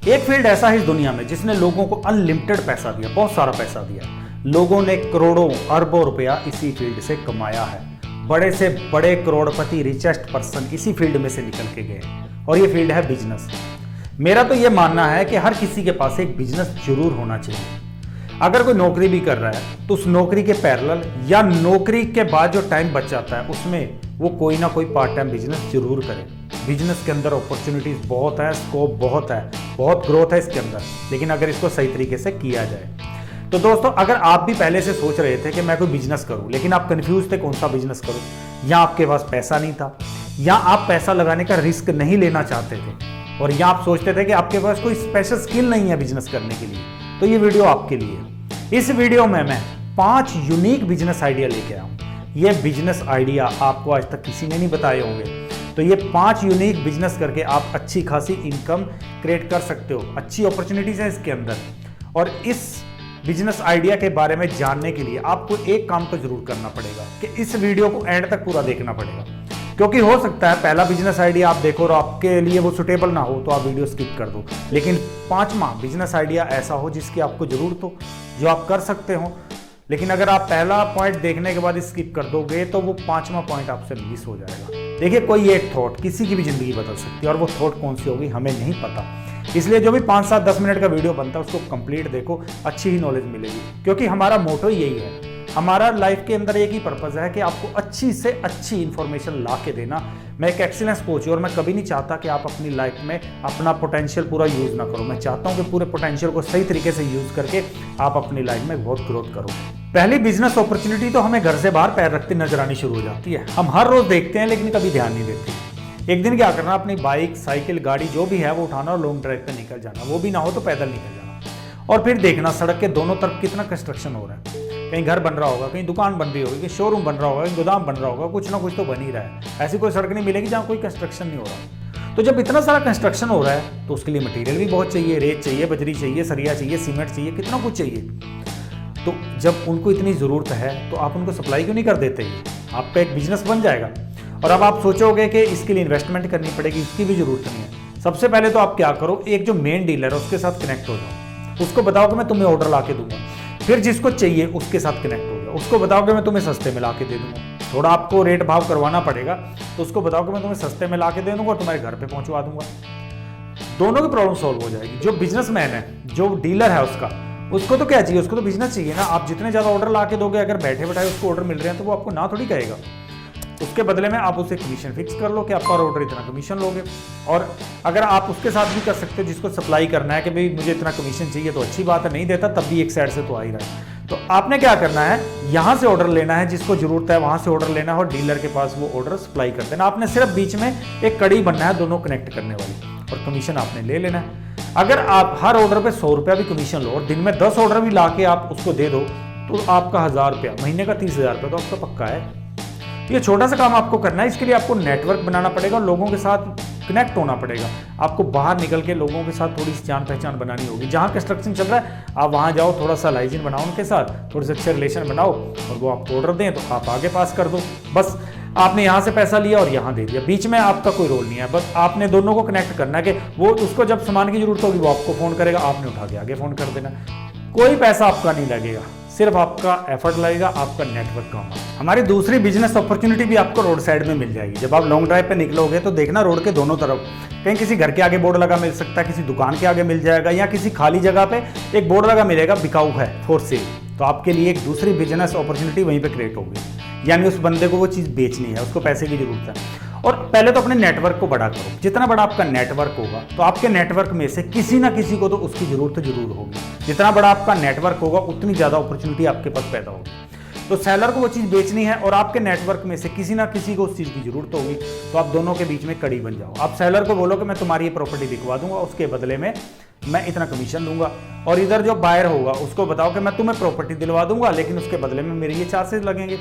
एक फील्ड ऐसा है इस दुनिया में जिसने लोगों को अनलिमिटेड पैसा दिया, बहुत सारा पैसा दिया। लोगों ने करोड़ों अरबों रुपया इसी फील्ड से कमाया है। बड़े से बड़े करोड़पति, रिचेस्ट पर्सन इसी फील्ड में से निकल के गए, और ये फील्ड है बिजनेस। मेरा तो ये मानना है कि हर किसी के पास एक बिजनेस जरूर होना चाहिए। अगर कोई नौकरी भी कर रहा है तो उस नौकरी के पैरेलल या नौकरी के बाद जो टाइम बच जाता है उसमें वो कोई ना कोई पार्ट टाइम बिजनेस जरूर करे। बिजनेस के अंदर अपॉर्चुनिटीज बहुत है, स्कोप बहुत है, बहुत ग्रोथ है इसके अंदर, लेकिन अगर इसको सही तरीके से किया जाए। तो दोस्तों, अगर आप भी पहले से सोच रहे थे कि मैं कोई बिजनेस करूं, लेकिन आप कंफ्यूज थे कौन सा बिजनेस करूं, या आपके पास पैसा नहीं था, या आप पैसा लगाने का रिस्क नहीं लेना चाहते थे, और या आप सोचते थे कि आपके पास कोई स्पेशल स्किल नहीं है बिजनेस करने के लिए, तो ये वीडियो आपके लिए। इस वीडियो में मैं 5 यूनिक बिजनेस आइडिया लेके आया हूं। ये बिजनेस आइडिया आपको आज तक किसी ने नहीं बताए होंगे। तो ये 5 यूनिक बिजनेस करके आप अच्छी खासी इनकम क्रिएट कर सकते हो। अच्छी अपॉर्चुनिटीज है इसके अंदर, और इस बिजनेस आइडिया के बारे में जानने के लिए आपको एक काम तो जरूर करना पड़ेगा कि इस वीडियो को एंड तक पूरा देखना पड़ेगा, क्योंकि हो सकता है पहला बिजनेस आइडिया आप देखो और आपके लिए वो सुटेबल ना हो तो आप वीडियो स्किप कर दो, लेकिन 5वां बिजनेस आइडिया ऐसा हो जिसकी आपको जरूरत हो, जो आप कर सकते हो। लेकिन अगर आप पहला पॉइंट देखने के बाद स्किप कर दोगे तो वो 5वां पॉइंट आपसे मिस हो जाएगा। देखिए, कोई एक थॉट किसी की भी जिंदगी बदल सकती है, और वो थॉट कौन सी होगी हमें नहीं पता। इसलिए जो भी 5, 7, 10 मिनट का वीडियो बनता है उसको कंप्लीट देखो, अच्छी ही नॉलेज मिलेगी, क्योंकि हमारा मोटो यही है। हमारा लाइफ के अंदर एक ही पर्पज है कि आपको अच्छी से अच्छी इंफॉर्मेशन ला के देना। मैं एक एक्सीलेंस कोच हूं और मैं कभी नहीं चाहता कि आप अपनी लाइफ में अपना पोटेंशियल पूरा यूज ना करो। मैं चाहता हूं कि पूरे पोटेंशियल को सही तरीके से यूज करके आप अपनी लाइफ में बहुत ग्रोथ करो। पहली बिजनेस अपॉर्चुनिटी तो हमें घर से बाहर पैर रखते नजर आनी शुरू हो जाती है। हम हर रोज देखते हैं लेकिन कभी ध्यान नहीं देते। एक दिन क्या करना, अपनी बाइक, साइकिल, गाड़ी जो भी है वो उठाना और लॉन्ग ड्राइव पे निकल जाना, वो भी ना हो तो पैदल निकल जाना, और फिर देखना सड़क के दोनों तरफ कितना कंस्ट्रक्शन हो रहा है। कहीं घर बन रहा होगा, कहीं दुकान बन रही होगी, कहीं शोरूम बन रहा होगा, कहीं गोदाम बन रहा होगा, कुछ ना कुछ तो बन ही रहा है। ऐसी कोई सड़क नहीं मिलेगी जहाँ कोई कंस्ट्रक्शन नहीं हो रहा। तो जब इतना सारा कंस्ट्रक्शन हो रहा है तो उसके लिए मटेरियल भी बहुत चाहिए, रेत चाहिए, बजरी चाहिए, सरिया चाहिए, सीमेंट चाहिए, कितना कुछ चाहिए। तो जब उनको इतनी ज़रूरत है तो आप उनको सप्लाई क्यों नहीं कर देते? आपका एक बिजनेस बन जाएगा। और अब आप सोचोगे कि इसके लिए इन्वेस्टमेंट करनी पड़ेगी, इसकी भी ज़रूरत नहीं है। सबसे पहले तो आप क्या करो, एक जो मेन डीलर है उसके साथ कनेक्ट हो जाओ, उसको बताओ कि मैं तुम्हें ऑर्डर ला के दूंगा। फिर जिसको चाहिए उसके साथ कनेक्ट हो जाओ, उसको बताओ कि मैं तुम्हें सस्ते में ला के दे दूंगा। थोड़ा आपको रेट भाव करवाना पड़ेगा, तो उसको बताओ कि मैं तुम्हें सस्ते में ला के दे दूंगा और तुम्हारे घर पे पहुंचवा दूंगा। दोनों की प्रॉब्लम सॉल्व हो जाएगी। जो बिजनेसमैन है, जो डीलर है, उसको तो क्या चाहिए, उसको तो बिजनेस चाहिए ना। आप जितने ज़्यादा ऑर्डर ला के दोगे, अगर बैठे बैठाए उसको ऑर्डर मिल रहे हैं तो वो आपको ना थोड़ी कहेगा। उसके बदले में आप उसे कमीशन फिक्स कर लो कि आपका ऑर्डर इतना कमीशन लोगे। और अगर आप उसके साथ भी कर सकते हो, जिसको सप्लाई करना है कि भाई मुझे इतना कमीशन चाहिए, तो अच्छी बात है, नहीं देता तब भी एक साइड से तो आ ही रहा है। तो आपने क्या करना है, यहाँ से ऑर्डर लेना है, जिसको जरूरत है वहां से ऑर्डर लेना है और डीलर के पास वो ऑर्डर सप्लाई कर देना। आपने सिर्फ बीच में एक कड़ी बनना है दोनों कनेक्ट करने वाली, और कमीशन आपने ले लेना है। अगर आप हर ऑर्डर पे 100 रुपया भी कमीशन लो और दिन में 10 ऑर्डर भी ला के आप उसको दे दो, तो आपका 1000 रुपया, महीने का 30,000 रुपया तो आपका पक्का है। ये छोटा सा काम आपको करना है। इसके लिए आपको नेटवर्क बनाना पड़ेगा और लोगों के साथ कनेक्ट होना पड़ेगा। आपको बाहर निकल के लोगों के साथ थोड़ी सी जान पहचान बनानी होगी। जहाँ कंस्ट्रक्शन चल रहा है आप वहाँ जाओ, थोड़ा सा लाइजन बनाओ उनके साथ, थोड़े से अच्छे रिलेशन बनाओ, और वो आपको ऑर्डर दें तो आप आगे पास कर दो। बस आपने यहाँ से पैसा लिया और यहाँ दे दिया, बीच में आपका कोई रोल नहीं है। बस आपने दोनों को कनेक्ट करना है कि वो, उसको जब सामान की जरूरत होगी वो आपको फ़ोन करेगा, आपने उठा के आगे फ़ोन कर देना। कोई पैसा आपका नहीं लगेगा, सिर्फ आपका एफर्ट लगेगा, आपका नेटवर्क काम है। हमारी दूसरी बिजनेस अपॉर्चुनिटी भी आपको रोड साइड में मिल जाएगी। जब आप लॉन्ग ड्राइव पे निकलोगे तो देखना रोड के दोनों तरफ कहीं किसी घर के आगे बोर्ड लगा मिल सकता है, किसी दुकान के आगे मिल जाएगा, या किसी खाली जगह पे एक बोर्ड लगा मिलेगा, बिकाऊ है, फॉर सेल। तो आपके लिए एक दूसरी बिजनेस अपॉर्चुनिटी वहीं पे क्रिएट होगी। यानी उस बंदे को वो चीज़ बेचनी है, उसको पैसे की जरूरत है। और पहले तो अपने नेटवर्क को बड़ा करो। जितना बड़ा आपका नेटवर्क होगा तो आपके नेटवर्क में से किसी ना किसी को तो उसकी जरूरत जरूर होगी। जितना बड़ा आपका नेटवर्क होगा उतनी ज़्यादा अपॉर्चुनिटी आपके पास पैदा होगी। तो सेलर को वो चीज़ बेचनी है और आपके नेटवर्क में से किसी ना किसी को उस चीज़ की जरूरत होगी, तो आप दोनों के बीच में कड़ी बन जाओ। आप सेलर को बोलो कि मैं तुम्हारी ये प्रॉपर्टी बिकवा दूंगा, उसके बदले में मैं इतना कमीशन दूंगा। और इधर जो बायर होगा उसको बताओ कि मैं तुम्हें प्रॉपर्टी दिलवा दूंगा, लेकिन उसके बदले में मेरे ये चार्जेस लगेंगे।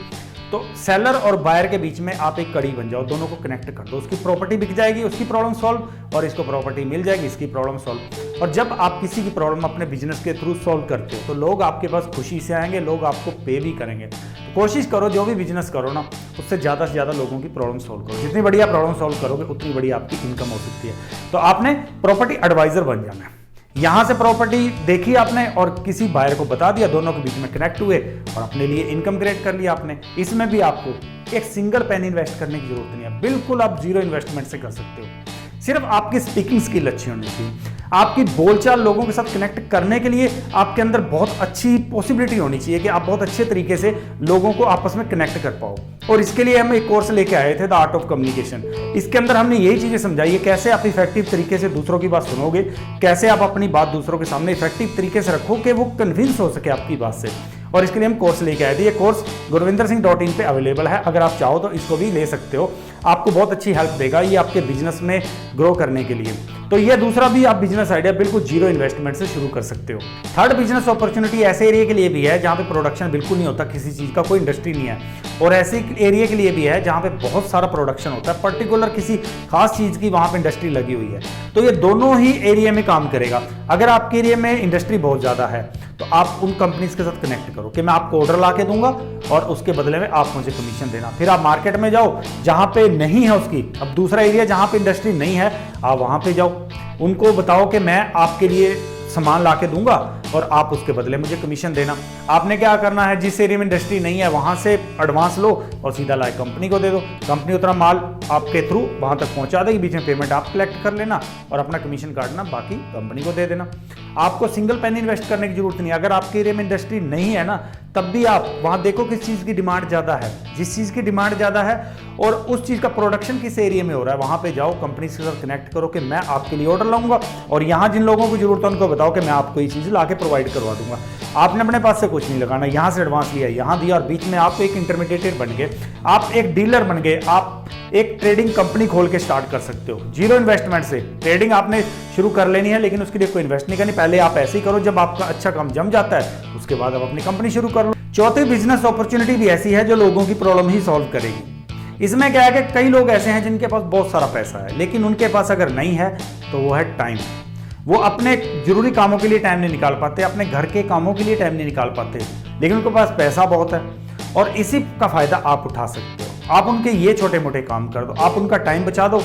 तो सेलर और बायर के बीच में आप एक कड़ी बन जाओ, दोनों को कनेक्ट कर दो। उसकी प्रॉपर्टी बिक जाएगी, उसकी प्रॉब्लम सॉल्व, और इसको प्रॉपर्टी मिल जाएगी, इसकी प्रॉब्लम सॉल्व। और जब आप किसी की प्रॉब्लम अपने बिजनेस के थ्रू सॉल्व करते हो तो लोग आपके पास खुशी से आएंगे, लोग आपको पे भी करेंगे। तो कोशिश करो जो भी बिजनेस करो ना, उससे ज़्यादा से ज़्यादा लोगों की प्रॉब्लम सॉल्व करो। जितनी बढ़िया प्रॉब्लम सॉल्व करोगे उतनी बढ़िया आपकी इनकम हो सकती है। तो आपने प्रॉपर्टी एडवाइजर बन जाना है। यहाँ से प्रॉपर्टी देखी आपने और किसी बायर को बता दिया, दोनों के बीच में कनेक्ट हुए और अपने लिए इनकम क्रिएट कर लिया आपने। इसमें भी आपको एक सिंगल पेन इन्वेस्ट करने की जरूरत नहीं है, बिल्कुल आप जीरो इन्वेस्टमेंट से कर सकते हो। सिर्फ आपकी स्पीकिंग स्किल अच्छी होनी चाहिए, आपकी बोलचाल लोगों के साथ कनेक्ट करने के लिए आपके अंदर बहुत अच्छी पॉसिबिलिटी होनी चाहिए कि आप बहुत अच्छे तरीके से लोगों को आपस में कनेक्ट कर पाओ। और इसके लिए हम एक कोर्स लेके आए थे, द आर्ट ऑफ कम्युनिकेशन। इसके अंदर हमने यही चीजें समझाई है, कैसे आप इफेक्टिव तरीके से दूसरों की बात सुनोगे, कैसे आप अपनी बात दूसरों के सामने इफेक्टिव तरीके से रखो कि वो कन्विंस हो सके आपकी बात से। और इसके लिए हम कोर्स लेके आए थे। ये कोर्स gurvindersinh.in पे अवेलेबल है, अगर आप चाहो तो इसको भी ले सकते हो, आपको बहुत अच्छी हेल्प देगा ये आपके बिजनेस में ग्रो करने के लिए। तो ये दूसरा भी आप बिजनेस आइडिया बिल्कुल जीरो इन्वेस्टमेंट से शुरू कर सकते हो। थर्ड बिजनेस अपॉर्चुनिटी ऐसे एरिया के लिए भी है जहां पे प्रोडक्शन बिल्कुल नहीं होता, किसी चीज का कोई इंडस्ट्री नहीं है, और ऐसे एरिया के लिए भी है जहां पे बहुत सारा प्रोडक्शन होता है, पर्टिकुलर किसी खास चीज की वहां पे इंडस्ट्री लगी हुई है। तो ये दोनों ही एरिया में काम करेगा। अगर आपके एरिया में इंडस्ट्री बहुत ज्यादा है तो आप उन कंपनीज के साथ कनेक्ट करो कि मैं आपको ऑर्डर ला के दूंगा और उसके बदले में आप मुझे कमीशन देना। फिर आप मार्केट में जाओ जहां पे नहीं है उसकी, अब दूसरा एरिया जहां पे इंडस्ट्री नहीं है आप वहां पे जाओ, उनको बताओ कि मैं आपके लिए सामान ला के दूंगा और आप उसके बदले मुझे कमीशन देना। आपने क्या करना है, जिस एरिया में इंडस्ट्री नहीं है वहां से एडवांस लो और सीधा लाए कंपनी को दे दो, कंपनी उतना माल आपके थ्रू वहां तक पहुंचा देगी, बीच में पेमेंट आप कलेक्ट कर लेना और अपना कमीशन काटना बाकी कंपनी को दे देना। आपको सिंगल पेन इन्वेस्ट करने की जरूरत नहीं है। अगर आपके एरिया में इंडस्ट्री नहीं है ना, तब भी आप वहां देखो किस चीज की डिमांड ज्यादा है, जिस चीज की डिमांड ज्यादा है और उस चीज का प्रोडक्शन किस एरिया में हो रहा है, वहां पे जाओ, कंपनी के साथ कनेक्ट करो कि मैं आपके लिए ऑर्डर लाऊंगा और यहां जिन लोगों को जरूरत है उनको बताओ कि मैं आपको ये चीज ला के प्रोवाइड करवा दूंगा। आपने अपने पास से कुछ नहीं लगाना, यहां से एडवांस लिया, यहां दिया और बीच में आप एक इंटरमीडिएटर बन गए, आप एक डीलर बन गए, आप एक ट्रेडिंग कंपनी खोल के स्टार्ट कर सकते हो जीरो इन्वेस्टमेंट से। ट्रेडिंग आपने शुरू कर लेनी है लेकिन उसके लिए कोई इन्वेस्ट नहीं करनी, पहले आप ऐसे ही करो, जब आपका अच्छा काम जम जाता है उसके बाद आप अपनी कंपनी शुरू कर लो। चौथी बिजनेस अपॉर्चुनिटी भी ऐसी है जो लोगों की प्रॉब्लम ही सॉल्व करेगी। इसमें क्या है कि कई लोग ऐसे हैं जिनके पास बहुत सारा पैसा है लेकिन उनके पास अगर नहीं है तो वो है टाइम। वो अपने जरूरी कामों के लिए टाइम नहीं निकाल पाते, अपने घर के कामों के लिए टाइम नहीं निकाल पाते, लेकिन उनके पास पैसा बहुत है और इसी का फायदा आप उठा सकते हो। आप उनके ये छोटे मोटे काम कर दो, आप उनका टाइम बचा दो।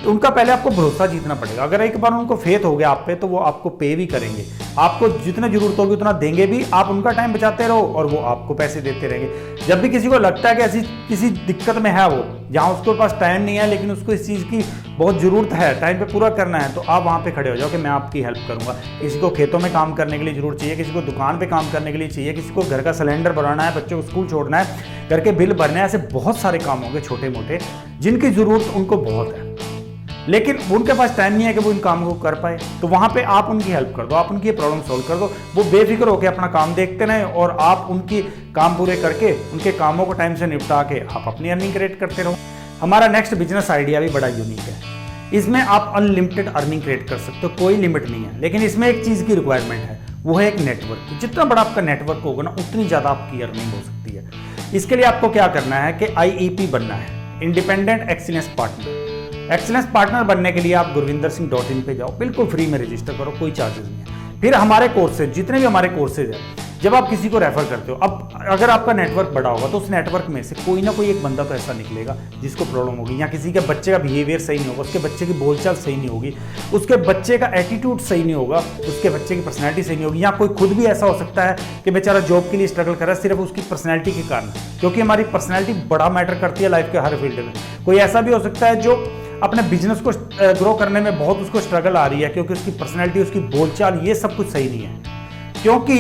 उनका पहले आपको भरोसा जीतना पड़ेगा। अगर एक बार उनको फेथ हो गया आप पे तो वो आपको पे भी करेंगे, आपको जितना जरूरत होगी उतना देंगे भी, आप उनका टाइम बचाते रहो और वो आपको पैसे देते रहेंगे। जब भी किसी को लगता है कि ऐसी किसी दिक्कत में है, वो जहाँ उसके पास टाइम नहीं है लेकिन उसको इस चीज़ की बहुत ज़रूरत है, टाइम पे पूरा करना है, तो आप वहाँ पे खड़े हो जाओ कि मैं आपकी हेल्प करूँगा। किसी को खेतों में काम करने के लिए जरूरत चाहिए, किसी को दुकान पे काम करने के लिए चाहिए, किसी को घर का सिलेंडर बनाना है, बच्चों को स्कूल छोड़ना है, घर के बिल भरने हैं, ऐसे बहुत सारे काम होंगे छोटे मोटे जिनकी ज़रूरत उनको बहुत है लेकिन उनके पास टाइम नहीं है कि वो इन कामों को कर पाए। तो वहाँ पे आप उनकी हेल्प कर दो, आप उनकी प्रॉब्लम सॉल्व कर दो, वो बेफिक्र होकर अपना काम देखते रहें और आप उनकी काम पूरे करके उनके कामों को टाइम से निपटा के आप अपनी अर्निंग क्रिएट करते रहो। हमारा नेक्स्ट बिजनेस आइडिया भी बड़ा यूनिक है। इसमें आप अनलिमिटेड अर्निंग क्रिएट कर सकते हो, कोई लिमिट नहीं है, लेकिन इसमें एक चीज़ की रिक्वायरमेंट है, वो है एक नेटवर्क। जितना बड़ा आपका नेटवर्क होगा ना उतनी ज़्यादा आपकी अर्निंग हो सकती है। इसके लिए आपको क्या करना है कि IEP बनना है, independent excellence partner. Excellence partner बनने के लिए आप gurvindersinh.in पे जाओ, बिल्कुल फ्री में रजिस्टर करो, कोई चार्जेस नहीं है। फिर हमारे कोर्सेज, जितने भी हमारे कोर्सेज हैं, जब आप किसी को रेफर करते हो, अब अगर आपका नेटवर्क बड़ा होगा तो उस नेटवर्क में से कोई ना कोई एक बंदा तो ऐसा निकलेगा जिसको प्रॉब्लम होगी, या किसी के बच्चे का बिहेवियर सही नहीं होगा, उसके बच्चे की बोलचाल सही नहीं होगी, उसके बच्चे का एटीट्यूड सही नहीं होगा, उसके बच्चे की पर्सनैलिटी सही नहीं होगी, या कोई खुद भी ऐसा हो सकता है कि बेचारा जॉब के लिए स्ट्रगल कर रहा है सिर्फ उसकी पर्सनैलिटी के कारण, क्योंकि हमारी पर्सनैलिटी बड़ा मैटर करती है लाइफ के हर फील्ड में। कोई ऐसा भी हो सकता है जो अपने बिजनेस को ग्रो करने में बहुत उसको स्ट्रगल आ रही है क्योंकि उसकी पर्सनैलिटी, उसकी बोलचाल, ये सब कुछ सही नहीं है। क्योंकि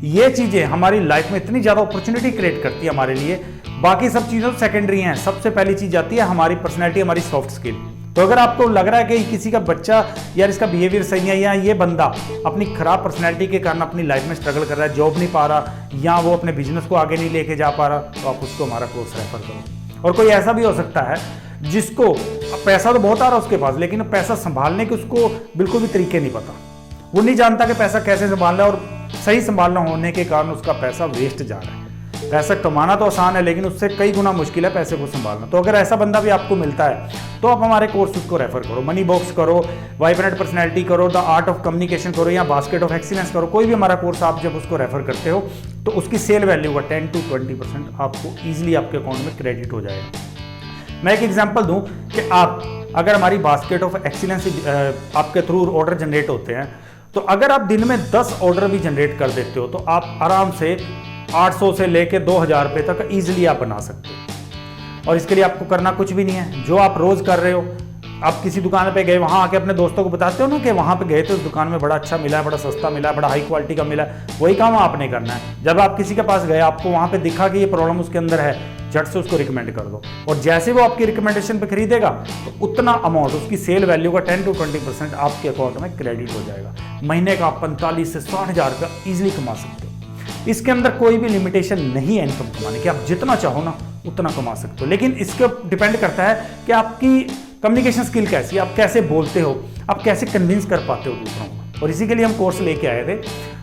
ये चीजें हमारी लाइफ में इतनी ज्यादा अपॉर्चुनिटी क्रिएट करती है हमारे लिए, बाकी सब चीजें सेकेंडरी हैं। सबसे पहली चीज आती है हमारी पर्सनैलिटी, हमारी सॉफ्ट स्किल। तो अगर आपको लग रहा है कि किसी का बच्चा यार इसका बिहेवियर सही नहीं है, या ये बंदा अपनी खराब पर्सनैलिटी के कारण अपनी लाइफ में स्ट्रगल कर रहा है, जॉब नहीं पा रहा, या वो अपने बिजनेस को आगे नहीं लेके जा पा रहा, तो आप उसको हमारा कोर्स रेफर करो। और कोई ऐसा भी हो सकता है जिसको पैसा तो बहुत आ रहा है उसके पास, लेकिन पैसा संभालने के उसको बिल्कुल भी तरीके नहीं पता, वो नहीं जानता कि पैसा कैसे संभालना है, और सही संभालना होने के कारण उसका पैसा वेस्ट जा रहा है। पैसा कमाना तो आसान है लेकिन उससे कई गुना मुश्किल है पैसे को संभालना। तो अगर ऐसा बंदा भी आपको मिलता है तो आप हमारे कोर्स उसको रेफर करो, मनी बॉक्स करो, वाइब्रेंट पर्सनैलिटी करो, द आर्ट ऑफ कम्युनिकेशन करो, या बास्केट ऑफ एक्सीलेंस करो, कोई भी हमारा कोर्स आप जब उसको रेफर करते हो तो उसकी सेल वैल्यू का 10 to 20% आपको ईजिली आपके अकाउंट में क्रेडिट हो जाएगा। मैं एक एग्जांपल दूं कि आप अगर हमारी बास्केट ऑफ एक्सीलेंस आपके थ्रू ऑर्डर जनरेट होते हैं तो अगर आप दिन में 10 ऑर्डर भी जनरेट कर देते हो तो आप आराम से 800 से लेके 2000 रुपये तक इजीली आप बना सकते हो। और इसके लिए आपको करना कुछ भी नहीं है। जो आप रोज कर रहे हो, आप किसी दुकान पे गए, वहां आके अपने दोस्तों को बताते हो ना कि वहां पे गए थे, उस दुकान में बड़ा अच्छा मिला है, बड़ा सस्ता मिला है, बड़ा हाई क्वालिटी का मिला है, वही काम आपने करना है। जब आप किसी के पास गए, आपको वहां पे दिखा कि ये प्रॉब्लम उसके अंदर है, झट से उसको रिकमेंड कर दो। और जैसे वो आपकी रिकमेंडेशन पे खरीदेगा तो उतना अमाउंट, उसकी सेल वैल्यू का 10 to 20% आपके अकाउंट में क्रेडिट हो जाएगा। महीने का आप 45 से 60 हज़ार का ईजिली कमा सकते हो। इसके अंदर कोई भी लिमिटेशन नहीं है इनकम कमाने की, आप जितना चाहो ना उतना कमा सकते हो। लेकिन इसके डिपेंड करता है कि आपकी कम्युनिकेशन स्किल कैसी है, आप कैसे बोलते हो, आप कैसे कन्विंस कर पाते हो दूसरों को। और इसी के लिए हम कोर्स लेके आए थे।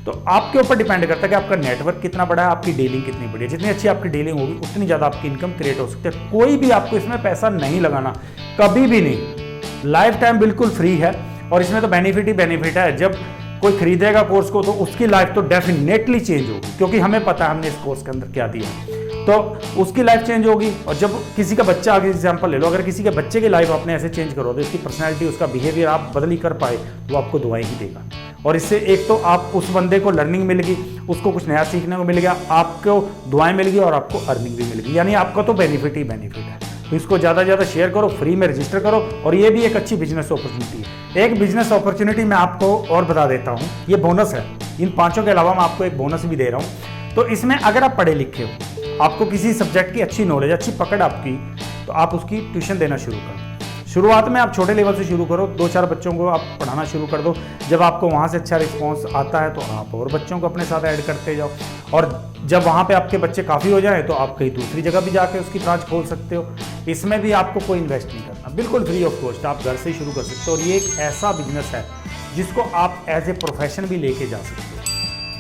तो आपके ऊपर डिपेंड करता है कि आपका नेटवर्क कितना बड़ा है, आपकी डीलिंग कितनी बड़ी है। जितनी अच्छी आपकी डीलिंग होगी उतनी ज़्यादा आपकी इनकम क्रिएट हो सकती है। कोई भी आपको इसमें पैसा नहीं लगाना, कभी भी नहीं। लाइफ टाइम बिल्कुल फ्री है और इसमें तो बेनिफिट ही बेनिफिट है। जब कोई खरीदेगा कोर्स को तो उसकी लाइफ तो डेफिनेटली चेंज होगी, क्योंकि हमें पता है हमने इस कोर्स के अंदर क्या दिया है, तो उसकी लाइफ चेंज होगी। और जब किसी का बच्चा, आगे एग्जांपल ले लो, अगर किसी के बच्चे की लाइफ आपने ऐसे चेंज करो, तो उसकी पर्सनैलिटी, उसका बिहेवियर आप बदल ही कर पाए, तो आपको दुआएं ही देगा। और इससे एक तो आप उस बंदे को लर्निंग मिलेगी, उसको कुछ नया सीखने को मिलेगा, आपको दुआएं मिलेगी और आपको अर्निंग भी मिलेगी। यानी आपका तो बेनिफिट ही बेनिफिट है। तो इसको ज़्यादा से ज़्यादा शेयर करो, फ्री में रजिस्टर करो। और ये भी एक अच्छी बिजनेस अपॉर्चुनिटी है। एक बिजनेस अपॉर्चुनिटी मैं आपको और बता देता हूँ, ये बोनस है। इन 5 के अलावा मैं आपको एक बोनस भी दे रहा हूँ। तो इसमें अगर आप पढ़े लिखे हो, आपको किसी सब्जेक्ट की अच्छी नॉलेज, अच्छी पकड़ आपकी, तो आप उसकी ट्यूशन देना शुरू करो। शुरुआत में आप छोटे लेवल से शुरू करो, 2-4 बच्चों को आप पढ़ाना शुरू कर दो। जब आपको वहाँ से अच्छा रिस्पांस आता है तो आप और बच्चों को अपने साथ ऐड करते जाओ। और जब वहाँ पे आपके बच्चे काफ़ी हो जाए तो आप कहीं दूसरी जगह भी जाके उसकी ब्रांच खोल सकते हो। इसमें भी आपको कोई इन्वेस्ट नहीं करना, बिल्कुल फ्री ऑफ कॉस्ट, आप घर से ही शुरू कर सकते हो। और ये एक ऐसा बिजनेस है जिसको आप एज ए प्रोफेशन भी लेके जा सकते हो।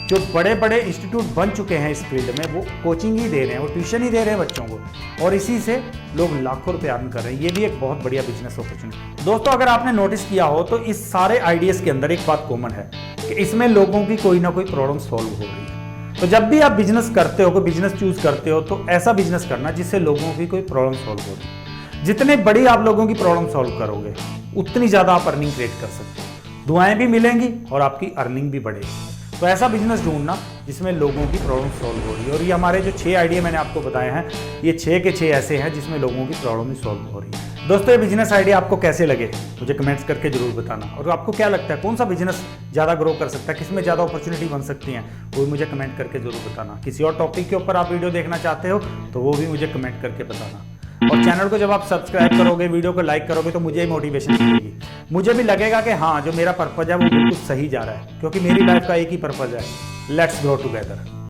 जो बड़े बड़े इंस्टीट्यूट बन चुके हैं इस फील्ड में, वो कोचिंग ही दे रहे हैं, वो ट्यूशन ही दे रहे हैं बच्चों को, और इसी से लोग लाखों रुपए अर्न कर रहे हैं। ये भी एक बहुत बढ़िया बिजनेस अपॉर्चुनिटी। दोस्तों, अगर आपने नोटिस किया हो तो इस सारे आइडियाज के अंदर एक बात कॉमन है कि इसमें लोगों की कोई ना कोई प्रॉब्लम सॉल्व हो रही है। तो जब भी आप बिजनेस करते हो, कोई बिजनेस चूज करते हो, तो ऐसा बिजनेस करना जिससे लोगों की कोई प्रॉब्लम सॉल्व हो रही है। जितने बड़ी आप लोगों की प्रॉब्लम सॉल्व करोगे, उतनी ज्यादा आप अर्निंग क्रिएट कर सकते हो, दुआएं भी मिलेंगी और आपकी अर्निंग भी बढ़ेगी। तो ऐसा बिजनेस ढूंढना जिसमें लोगों की प्रॉब्लम सॉल्व हो रही है। और ये हमारे जो 6 आइडिया मैंने आपको बताए हैं, ये 6 के 6 ऐसे हैं जिसमें लोगों की प्रॉब्लम ही सॉल्व हो रही है। दोस्तों, ये बिजनेस आइडिया आपको कैसे लगे मुझे कमेंट्स करके जरूर बताना। और आपको क्या लगता है कौन सा बिजनेस ज़्यादा ग्रो कर सकता है, किसमें ज़्यादा अपॉर्चुनिटी बन सकती हैं, वो मुझे कमेंट करके जरूर बताना। किसी और टॉपिक के ऊपर आप वीडियो देखना चाहते हो तो वो भी मुझे कमेंट करके बताना। और चैनल को जब आप सब्सक्राइब करोगे, वीडियो को लाइक करोगे, तो मुझे मोटिवेशन मिलेगी। मुझे भी लगेगा कि हाँ, जो मेरा पर्पज है वो बिल्कुल सही जा रहा है, क्योंकि मेरी लाइफ का एक ही पर्पज है, लेट्स ग्रो टुगेदर।